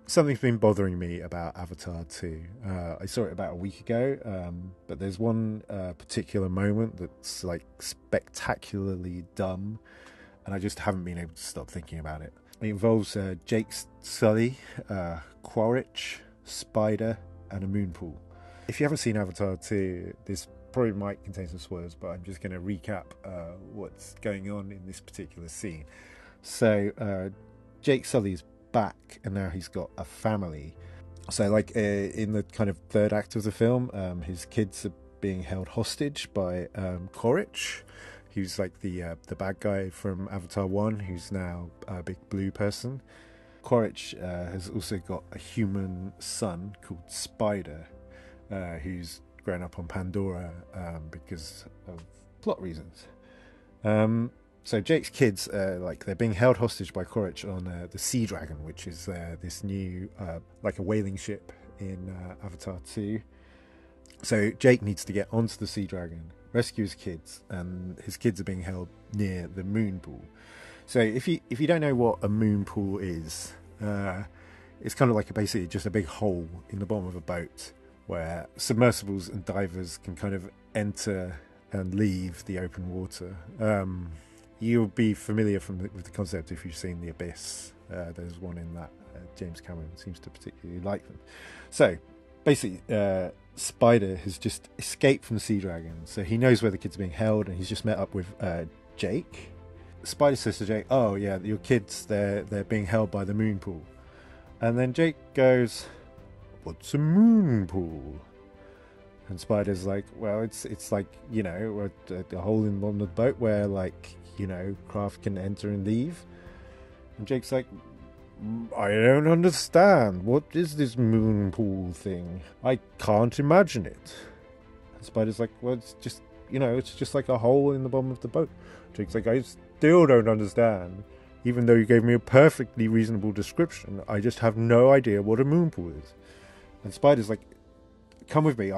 Something's been bothering me about Avatar 2. I saw it about a week ago, but there's one particular moment that's like spectacularly dumb, and I just haven't been able to stop thinking about it. It involves Jake Sully, Quaritch, Spider, and a moon pool. If you haven't seen Avatar 2, this probably might contain some spoilers, but I'm just going to recap what's going on in this particular scene. So, Jake Sully's back, and now he's got a family. So, like in the kind of third act of the film, his kids are being held hostage by Quaritch, who's like the bad guy from Avatar 1, who's now a big blue person. Quaritch has also got a human son called Spider, who's grown up on Pandora because of plot reasons. So Jake's kids, they're being held hostage by Quaritch on the Sea Dragon, which is this new, like a whaling ship in Avatar 2. So Jake needs to get onto the Sea Dragon, rescue his kids, and his kids are being held near the moon pool. So if you don't know what a moon pool is, it's kind of like basically just a big hole in the bottom of a boat where submersibles and divers can kind of enter and leave the open water. You'll be familiar with the concept if you've seen The Abyss. There's one in that. James Cameron seems to particularly like them. So basically, Spider has just escaped from the Sea Dragon, so he knows where the kids are being held, and he's just met up with Jake. Spider says to Jake, "Oh yeah, your kids, they're being held by the moon pool." And then Jake goes, "What's a moon pool?" And Spider's like, "Well, it's like, you know, a hole in the bottom of the boat where, like, you know, craft can enter and leave." And Jake's like, "I don't understand. What is this moon pool thing? I can't imagine it." And Spider's like, "Well, it's just, you know, it's just like a hole in the bottom of the boat." Jake's like, "I still don't understand. Even though you gave me a perfectly reasonable description, I just have no idea what a moon pool is." And Spider's like, "Come with me.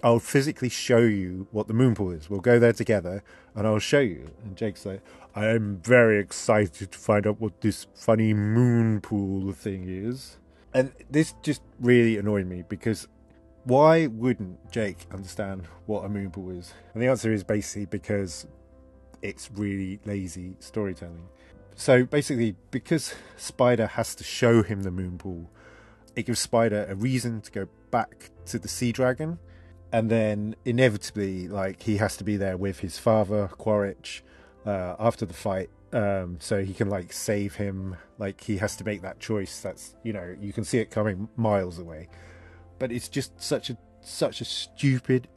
I'll physically show you what the moon pool is. We'll go there together, and I'll show you." And Jake's like, "I am very excited to find out what this funny moon pool thing is." And this just really annoyed me, because why wouldn't Jake understand what a moon pool is? And the answer is basically because it's really lazy storytelling. So basically, because Spider has to show him the moon pool, it gives Spider a reason to go back to the Sea Dragon, and then inevitably, like, he has to be there with his father, Quaritch, after the fight, so he can, like, save him. Like, he has to make that choice. That's, you know, you can see it coming miles away, but it's just such a stupid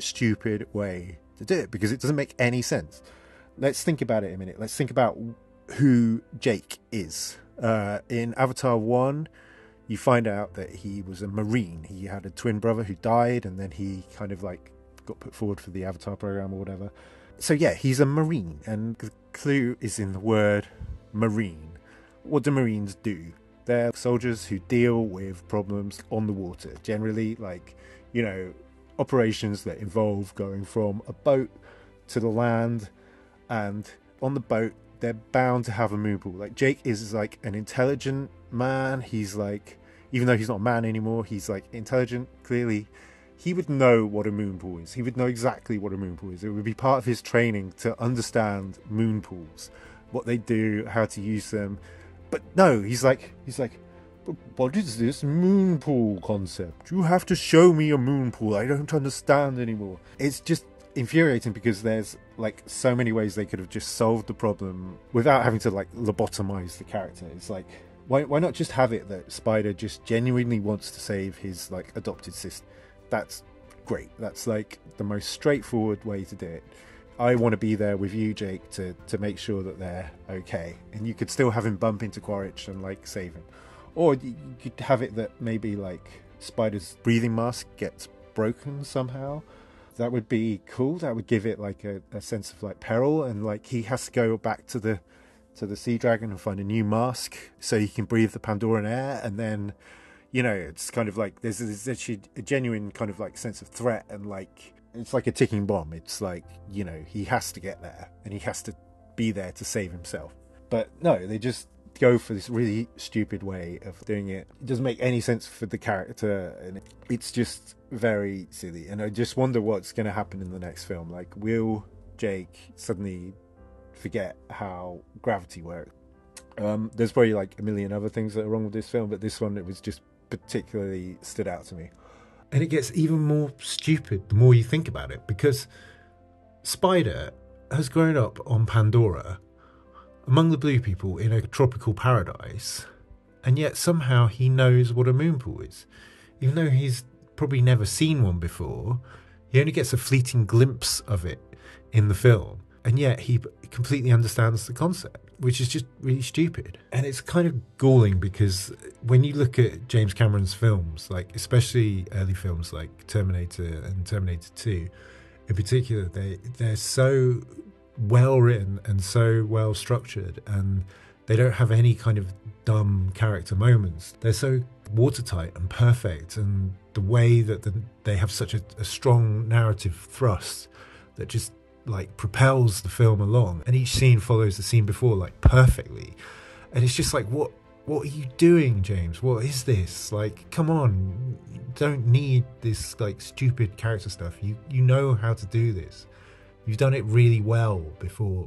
way to do it, because it doesn't make any sense. Let's think about it a minute. Let's think about who Jake is. In Avatar 1, you find out that he was a Marine. He had a twin brother who died, and then he kind of like got put forward for the Avatar program or whatever. So yeah, he's a Marine, and the clue is in the word Marine. What do Marines do? They're soldiers who deal with problems on the water. Generally, like, you know, operations that involve going from a boat to the land, and on the boat, they're bound to have a moon pool. Like, Jake is like an intelligent man. He's like, even though he's not a man anymore, he's like intelligent. Clearly, he would know what a moon pool is. He would know exactly what a moon pool is. It would be part of his training to understand moon pools, what they do, how to use them. But no, he's like, "But what is this moon pool concept? You have to show me a moon pool. I don't understand anymore." It's just infuriating, because there's like so many ways they could have just solved the problem without having to like lobotomize the character. It's like, why not just have it that Spider just genuinely wants to save his like adopted sister? That's great. That's like the most straightforward way to do it. I want to be there with you, Jake, to make sure that they're okay, and you could still have him bump into Quaritch and like save him. Or you could have it that maybe like Spider's breathing mask gets broken somehow. That would be cool. That would give it like a sense of like peril, and like he has to go back to the Sea Dragon and find a new mask so he can breathe the Pandoran air. And then, you know, it's kind of like there's actually a genuine kind of like sense of threat, and like it's like a ticking bomb. It's like, you know, he has to get there, and he has to be there to save himself. But no, they just go for this really stupid way of doing it. It doesn't make any sense for the character, and it's just very silly. And I just wonder what's going to happen in the next film. Like, will Jake suddenly forget how gravity works? There's probably like a million other things that are wrong with this film, but this one, it was just particularly stood out to me. And it gets even more stupid the more you think about it, because Spider has grown up on Pandora among the blue people in a tropical paradise, and yet somehow he knows what a moon pool is. Even though he's probably never seen one before, he only gets a fleeting glimpse of it in the film, and yet he completely understands the concept, which is just really stupid. And it's kind of galling, because when you look at James Cameron's films, like especially early films like Terminator and Terminator 2 in particular, they're so well written and so well structured, and they don't have any kind of dumb character moments. They're so watertight and perfect, and the way that they have such a strong narrative thrust that just like propels the film along, and each scene follows the scene before like perfectly. And it's just like, what are you doing, James? What is this? Like, come on, you don't need this like stupid character stuff. You know how to do this. You've done it really well before.